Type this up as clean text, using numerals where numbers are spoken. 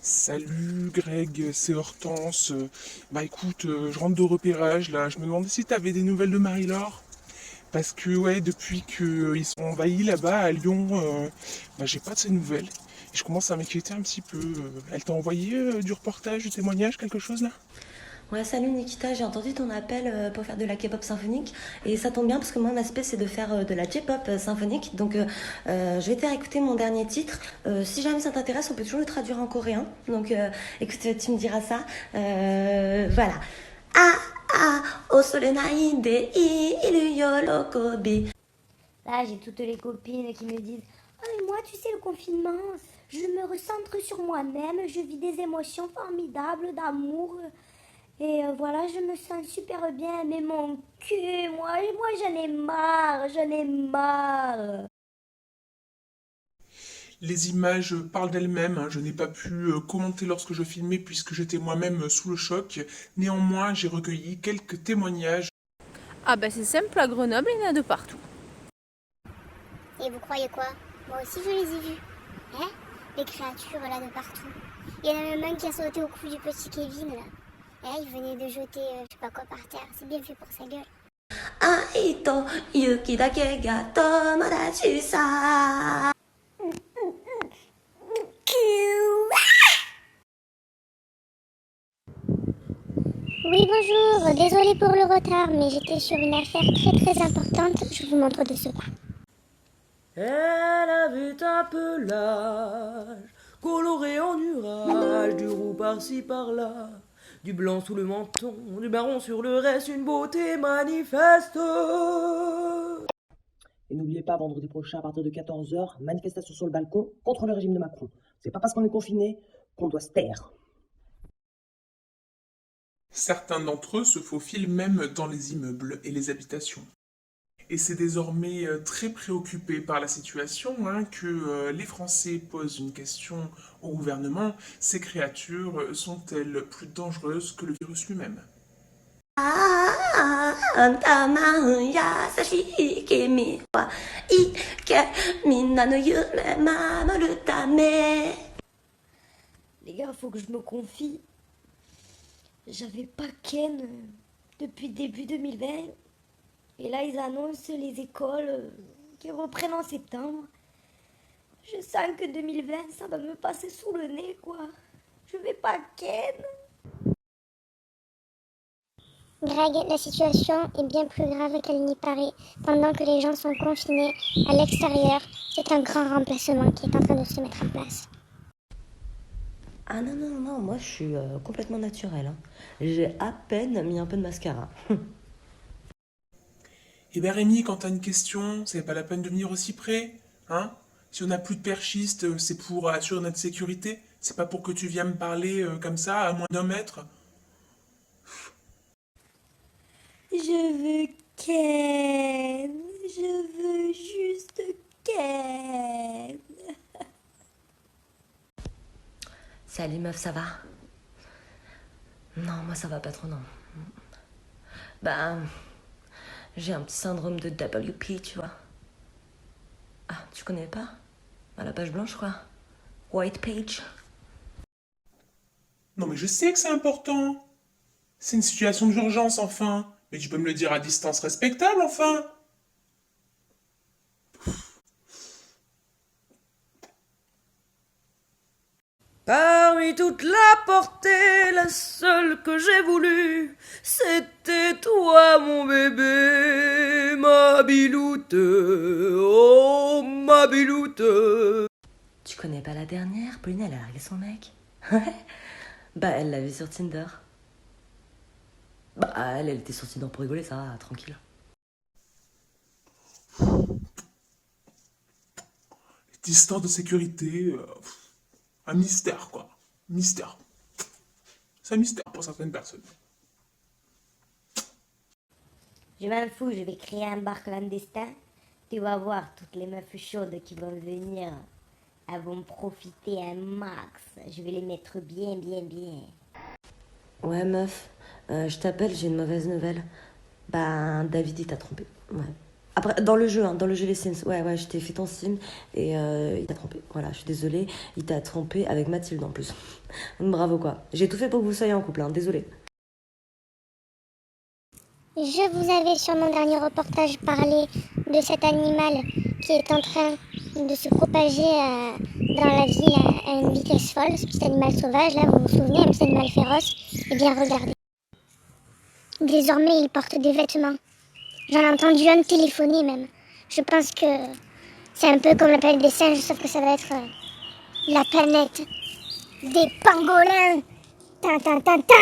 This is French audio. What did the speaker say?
Salut Greg, c'est Hortense. Bah écoute, je rentre de repérage là. Je me demandais si t'avais des nouvelles de Marie-Laure. Parce que ouais, depuis qu'ils sont envahis là-bas à Lyon, bah j'ai pas de ces nouvelles. Et je commence à m'inquiéter un petit peu. Elle t'a envoyé du reportage, du témoignage, quelque chose là? Ouais, salut Nikita, j'ai entendu ton appel pour faire de la K-pop symphonique et ça tombe bien parce que moi ma spé c'est de faire de la J-pop symphonique donc je vais te faire écouter mon dernier titre. Si jamais ça t'intéresse, on peut toujours le traduire en coréen donc écoute, tu me diras ça. Voilà. Ah ah, osore nai de iru yorokobi. Là, j'ai toutes les copines qui me disent: oh, mais moi, tu sais, le confinement, je me recentre sur moi-même, je vis des émotions formidables d'amour. Et voilà, je me sens super bien, mais mon cul, moi j'en ai marre. Les images parlent d'elles-mêmes, hein. Je n'ai pas pu commenter lorsque je filmais puisque j'étais moi-même sous le choc. Néanmoins, j'ai recueilli quelques témoignages. Ah bah c'est simple, à Grenoble, il y en a de partout. Et vous croyez quoi? Moi aussi je les ai vus. Hein? Les créatures là de partout. Il y en a même un qui a sauté au cou du petit Kevin là. Hein, il venait de jeter je sais pas quoi par terre. C'est bien fait pour sa gueule. Ai to yuki dake ga tomodachi sa. Oui bonjour, désolée pour le retard, mais j'étais sur une affaire très importante. Je vous montre de ce pas. Elle avait un pelage coloré en nuage, du roux par-ci par-là, du blanc sous le menton, du marron sur le reste, une beauté manifeste. Et n'oubliez pas, vendredi prochain, à partir de 14h, manifestation sur le balcon contre le régime de Macron. C'est pas parce qu'on est confiné qu'on doit se taire. Certains d'entre eux se faufilent même dans les immeubles et les habitations. Et c'est désormais très préoccupé par la situation hein, que les Français posent une question au gouvernement. Ces créatures sont-elles plus dangereuses que le virus lui-même? Les gars, faut que je me confie. J'avais pas Ken depuis début 2020. Et là, ils annoncent les écoles qui reprennent en septembre. Je sens que 2020, ça va me passer sous le nez, quoi. Je vais pas Ken. Greg, la situation est bien plus grave qu'elle n'y paraît. Pendant que les gens sont confinés à l'extérieur, c'est un grand remplacement qui est en train de se mettre en place. Ah non, non, non, moi je suis complètement naturelle, hein. J'ai à peine mis un peu de mascara. Eh ben Rémi, quand t'as une question, c'est pas la peine de venir aussi près, hein? Si on n'a plus de perchistes, c'est pour assurer notre sécurité. C'est pas pour que tu viennes me parler comme ça, à moins d'1 mètre. Je veux Ken. Je veux juste Ken. Salut meuf, ça va? Non, moi ça va pas trop, non. Bah, j'ai un petit syndrome de WP, tu vois. Ah, tu connais pas? À la page blanche, quoi. White page. Non mais je sais que c'est important. C'est une situation d'urgence, enfin. Mais tu peux me le dire à distance respectable, enfin. Parmi toute la portée, la seule que j'ai voulu, c'était toi, mon bébé, ma biloute, oh ma biloute. Tu connais pas la dernière? Pauline, elle a largué son mec. Ouais. Bah, elle l'a vu sur Tinder. Bah, elle était sur Tinder pour rigoler, ça va, tranquille. Distance de sécurité, un mystère, quoi. Mystère. C'est un mystère pour certaines personnes. Je m'en fous, je vais créer un bar clandestin. Tu vas voir toutes les meufs chaudes qui vont venir. Elles vont profiter un max. Je vais les mettre bien, bien, bien. Ouais, meuf, je t'appelle, j'ai une mauvaise nouvelle. Bah, David, il t'a trompé. Ouais. Après, dans le jeu Les Sims, ouais, je t'ai fait ton sim et il t'a trompé. Voilà, je suis désolée, il t'a trompé avec Mathilde en plus. Bravo quoi. J'ai tout fait pour que vous soyez en couple, hein, désolée. Je vous avais sur mon dernier reportage parlé de cet animal qui est en train de se propager dans la ville à une vitesse folle, ce petit animal sauvage, là, vous vous souvenez, un petit animal féroce. Eh bien, regardez. Désormais, il porte des vêtements. J'en ai entendu un téléphoner même. Je pense que c'est un peu comme la planète des singes, sauf que ça va être la planète des pangolins. Tan, tan, tan, tan.